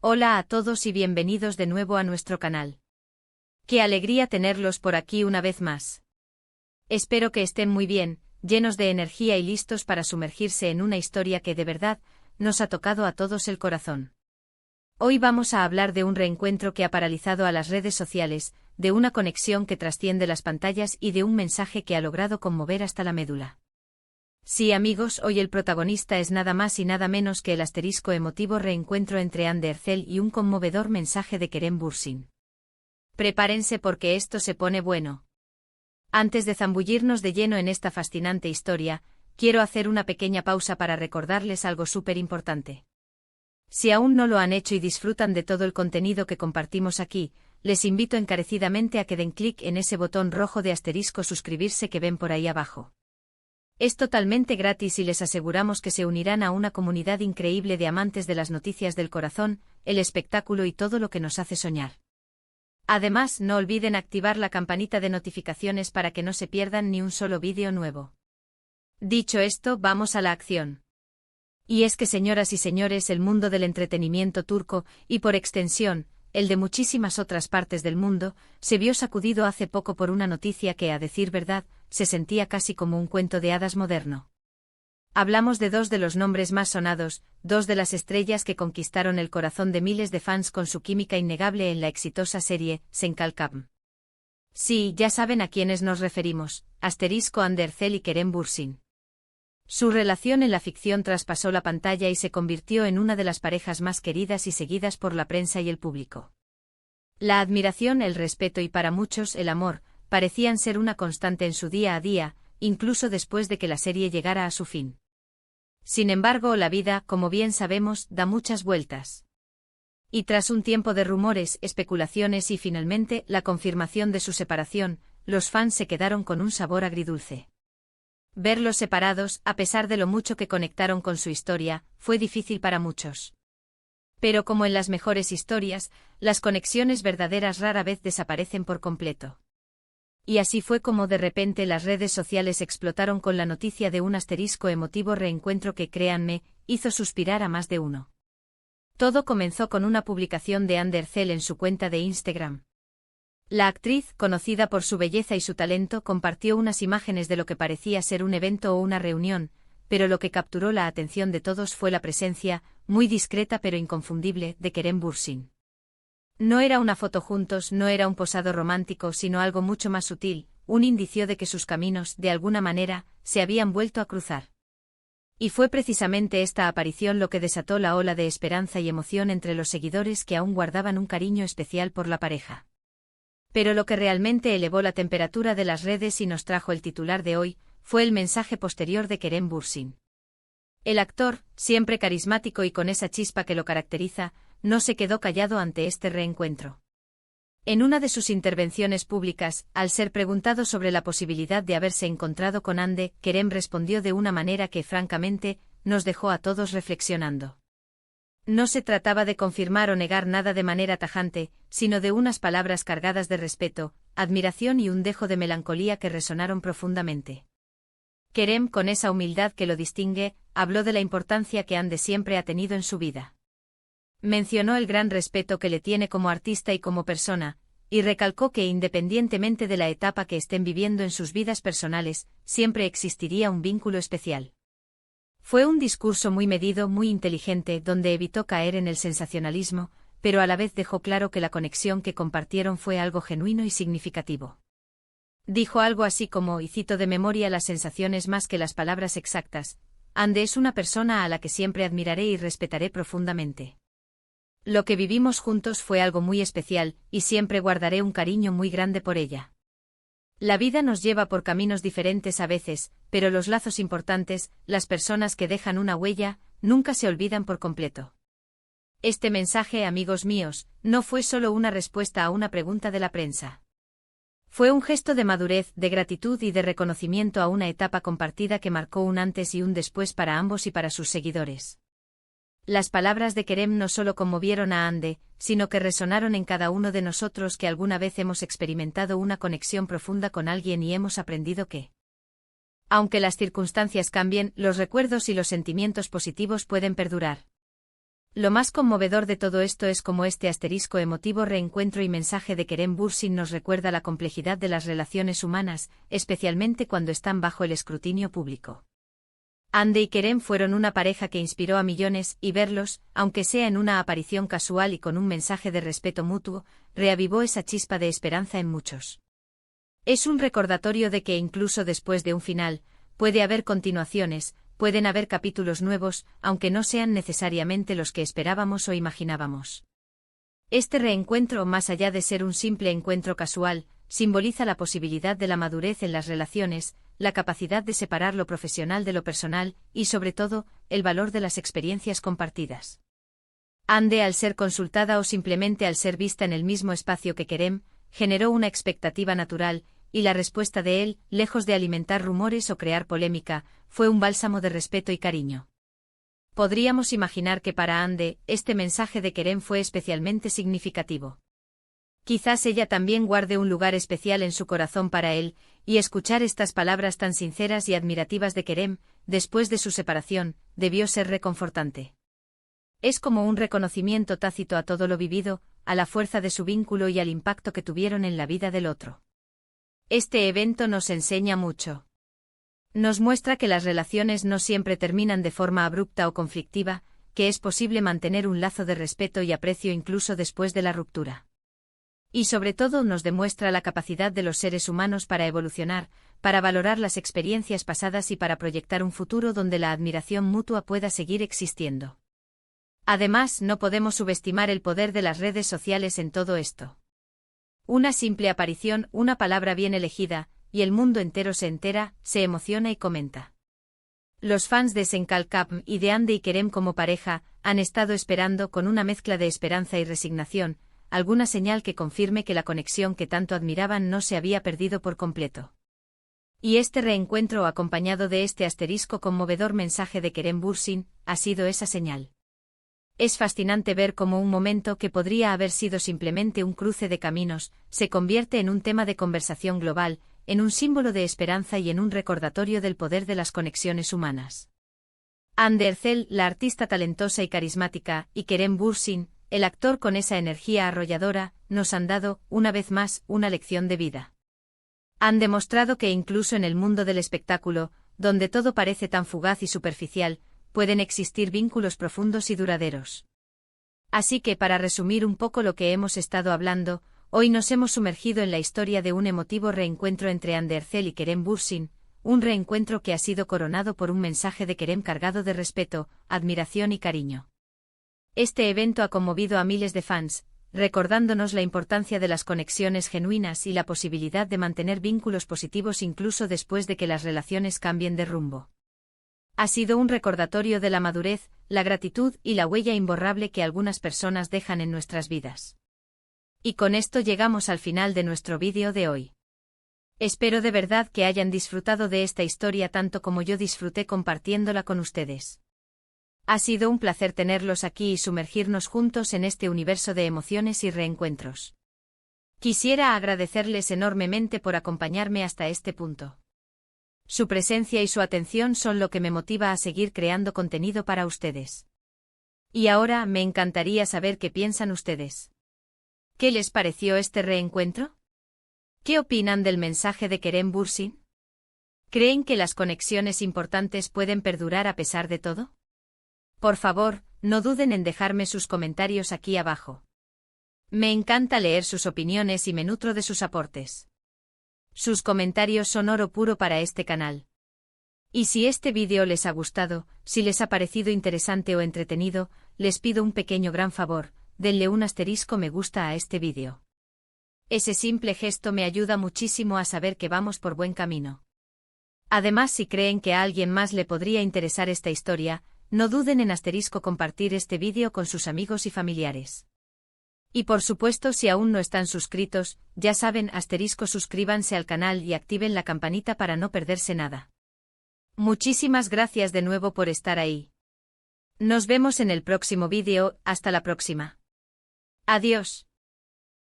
Hola a todos y bienvenidos de nuevo a nuestro canal. Qué alegría tenerlos por aquí una vez más. Espero que estén muy bien, llenos de energía y listos para sumergirse en una historia que de verdad nos ha tocado a todos el corazón. Hoy vamos a hablar de un reencuentro que ha paralizado a las redes sociales, de una conexión que trasciende las pantallas y de un mensaje que ha logrado conmover hasta la médula. Sí, amigos, hoy el protagonista es nada más y nada menos que el asterisco emotivo reencuentro entre Ander Erzel y un conmovedor mensaje de Kerem Bürsin. Prepárense porque esto se pone bueno. Antes de zambullirnos de lleno en esta fascinante historia, quiero hacer una pequeña pausa para recordarles algo súper importante. Si aún no lo han hecho y disfrutan de todo el contenido que compartimos aquí, les invito encarecidamente a que den clic en ese botón rojo de asterisco suscribirse que ven por ahí abajo. Es totalmente gratis y les aseguramos que se unirán a una comunidad increíble de amantes de las noticias del corazón, el espectáculo y todo lo que nos hace soñar. Además, no olviden activar la campanita de notificaciones para que no se pierdan ni un solo vídeo nuevo. Dicho esto, vamos a la acción. Y es que, señoras y señores, el mundo del entretenimiento turco, y por extensión, el de muchísimas otras partes del mundo, se vio sacudido hace poco por una noticia que, a decir verdad, se sentía casi como un cuento de hadas moderno. Hablamos de dos de los nombres más sonados, dos de las estrellas que conquistaron el corazón de miles de fans con su química innegable en la exitosa serie Senkalkam. Sí, ya saben a quiénes nos referimos, Ander Erzel y Kerem Bürsin. Su relación en la ficción traspasó la pantalla y se convirtió en una de las parejas más queridas y seguidas por la prensa y el público. La admiración, el respeto y para muchos el amor, parecían ser una constante en su día a día, incluso después de que la serie llegara a su fin. Sin embargo, la vida, como bien sabemos, da muchas vueltas. Y tras un tiempo de rumores, especulaciones y finalmente la confirmación de su separación, los fans se quedaron con un sabor agridulce. Verlos separados, a pesar de lo mucho que conectaron con su historia, fue difícil para muchos. Pero como en las mejores historias, las conexiones verdaderas rara vez desaparecen por completo. Y así fue como de repente las redes sociales explotaron con la noticia de un asterisco emotivo reencuentro que, créanme, hizo suspirar a más de uno. Todo comenzó con una publicación de Ander Erzel en su cuenta de Instagram. La actriz, conocida por su belleza y su talento, compartió unas imágenes de lo que parecía ser un evento o una reunión, pero lo que capturó la atención de todos fue la presencia, muy discreta pero inconfundible, de Kerem Bürsin. No era una foto juntos, no era un posado romántico, sino algo mucho más sutil, un indicio de que sus caminos, de alguna manera, se habían vuelto a cruzar. Y fue precisamente esta aparición lo que desató la ola de esperanza y emoción entre los seguidores que aún guardaban un cariño especial por la pareja. Pero lo que realmente elevó la temperatura de las redes y nos trajo el titular de hoy, fue el mensaje posterior de Kerem Bürsin. El actor, siempre carismático y con esa chispa que lo caracteriza, no se quedó callado ante este reencuentro. En una de sus intervenciones públicas, al ser preguntado sobre la posibilidad de haberse encontrado con Hande, Kerem respondió de una manera que, francamente, nos dejó a todos reflexionando. No se trataba de confirmar o negar nada de manera tajante, sino de unas palabras cargadas de respeto, admiración y un dejo de melancolía que resonaron profundamente. Kerem, con esa humildad que lo distingue, habló de la importancia que Hande siempre ha tenido en su vida. Mencionó el gran respeto que le tiene como artista y como persona, y recalcó que independientemente de la etapa que estén viviendo en sus vidas personales, siempre existiría un vínculo especial. Fue un discurso muy medido, muy inteligente, donde evitó caer en el sensacionalismo, pero a la vez dejó claro que la conexión que compartieron fue algo genuino y significativo. Dijo algo así como, y cito de memoria las sensaciones más que las palabras exactas: Hande es una persona a la que siempre admiraré y respetaré profundamente. Lo que vivimos juntos fue algo muy especial, y siempre guardaré un cariño muy grande por ella. La vida nos lleva por caminos diferentes a veces, pero los lazos importantes, las personas que dejan una huella, nunca se olvidan por completo. Este mensaje, amigos míos, no fue solo una respuesta a una pregunta de la prensa. Fue un gesto de madurez, de gratitud y de reconocimiento a una etapa compartida que marcó un antes y un después para ambos y para sus seguidores. Las palabras de Kerem no solo conmovieron a Hande, sino que resonaron en cada uno de nosotros que alguna vez hemos experimentado una conexión profunda con alguien y hemos aprendido que, aunque las circunstancias cambien, los recuerdos y los sentimientos positivos pueden perdurar. Lo más conmovedor de todo esto es cómo este asterisco emotivo reencuentro y mensaje de Kerem Bürsin nos recuerda la complejidad de las relaciones humanas, especialmente cuando están bajo el escrutinio público. Hande y Kerem fueron una pareja que inspiró a millones, y verlos, aunque sea en una aparición casual y con un mensaje de respeto mutuo, reavivó esa chispa de esperanza en muchos. Es un recordatorio de que incluso después de un final, puede haber continuaciones, pueden haber capítulos nuevos, aunque no sean necesariamente los que esperábamos o imaginábamos. Este reencuentro, más allá de ser un simple encuentro casual, simboliza la posibilidad de la madurez en las relaciones, la capacidad de separar lo profesional de lo personal, y sobre todo, el valor de las experiencias compartidas. Hande, al ser consultada o simplemente al ser vista en el mismo espacio que Kerem, generó una expectativa natural, y la respuesta de él, lejos de alimentar rumores o crear polémica, fue un bálsamo de respeto y cariño. Podríamos imaginar que para Hande, este mensaje de Kerem fue especialmente significativo. Quizás ella también guarde un lugar especial en su corazón para él, y escuchar estas palabras tan sinceras y admirativas de Kerem, después de su separación, debió ser reconfortante. Es como un reconocimiento tácito a todo lo vivido, a la fuerza de su vínculo y al impacto que tuvieron en la vida del otro. Este evento nos enseña mucho. Nos muestra que las relaciones no siempre terminan de forma abrupta o conflictiva, que es posible mantener un lazo de respeto y aprecio incluso después de la ruptura. Y sobre todo nos demuestra la capacidad de los seres humanos para evolucionar, para valorar las experiencias pasadas y para proyectar un futuro donde la admiración mutua pueda seguir existiendo. Además, no podemos subestimar el poder de las redes sociales en todo esto. Una simple aparición, una palabra bien elegida, y el mundo entero se entera, se emociona y comenta. Los fans de Senkalkapm y de Hande y Kerem como pareja han estado esperando con una mezcla de esperanza y resignación, alguna señal que confirme que la conexión que tanto admiraban no se había perdido por completo. Y este reencuentro acompañado de este asterisco conmovedor mensaje de Kerem Bürsin, ha sido esa señal. Es fascinante ver cómo un momento que podría haber sido simplemente un cruce de caminos, se convierte en un tema de conversación global, en un símbolo de esperanza y en un recordatorio del poder de las conexiones humanas. Hande Erçel, la artista talentosa y carismática, y Kerem Bürsin, el actor con esa energía arrolladora, nos han dado, una vez más, una lección de vida. Han demostrado que incluso en el mundo del espectáculo, donde todo parece tan fugaz y superficial, pueden existir vínculos profundos y duraderos. Así que para resumir un poco lo que hemos estado hablando, hoy nos hemos sumergido en la historia de un emotivo reencuentro entre Hande Erçel y Kerem Bürsin, un reencuentro que ha sido coronado por un mensaje de Kerem cargado de respeto, admiración y cariño. Este evento ha conmovido a miles de fans, recordándonos la importancia de las conexiones genuinas y la posibilidad de mantener vínculos positivos incluso después de que las relaciones cambien de rumbo. Ha sido un recordatorio de la madurez, la gratitud y la huella imborrable que algunas personas dejan en nuestras vidas. Y con esto llegamos al final de nuestro vídeo de hoy. Espero de verdad que hayan disfrutado de esta historia tanto como yo disfruté compartiéndola con ustedes. Ha sido un placer tenerlos aquí y sumergirnos juntos en este universo de emociones y reencuentros. Quisiera agradecerles enormemente por acompañarme hasta este punto. Su presencia y su atención son lo que me motiva a seguir creando contenido para ustedes. Y ahora me encantaría saber qué piensan ustedes. ¿Qué les pareció este reencuentro? ¿Qué opinan del mensaje de Kerem Bürsin? ¿Creen que las conexiones importantes pueden perdurar a pesar de todo? Por favor, no duden en dejarme sus comentarios aquí abajo. Me encanta leer sus opiniones y me nutro de sus aportes. Sus comentarios son oro puro para este canal. Y si este vídeo les ha gustado, si les ha parecido interesante o entretenido, les pido un pequeño gran favor, denle un asterisco me gusta a este vídeo. Ese simple gesto me ayuda muchísimo a saber que vamos por buen camino. Además, si creen que a alguien más le podría interesar esta historia, no duden en asterisco compartir este vídeo con sus amigos y familiares. Y por supuesto, si aún no están suscritos, ya saben, asterisco suscríbanse al canal y activen la campanita para no perderse nada. Muchísimas gracias de nuevo por estar ahí. Nos vemos en el próximo vídeo, hasta la próxima. Adiós.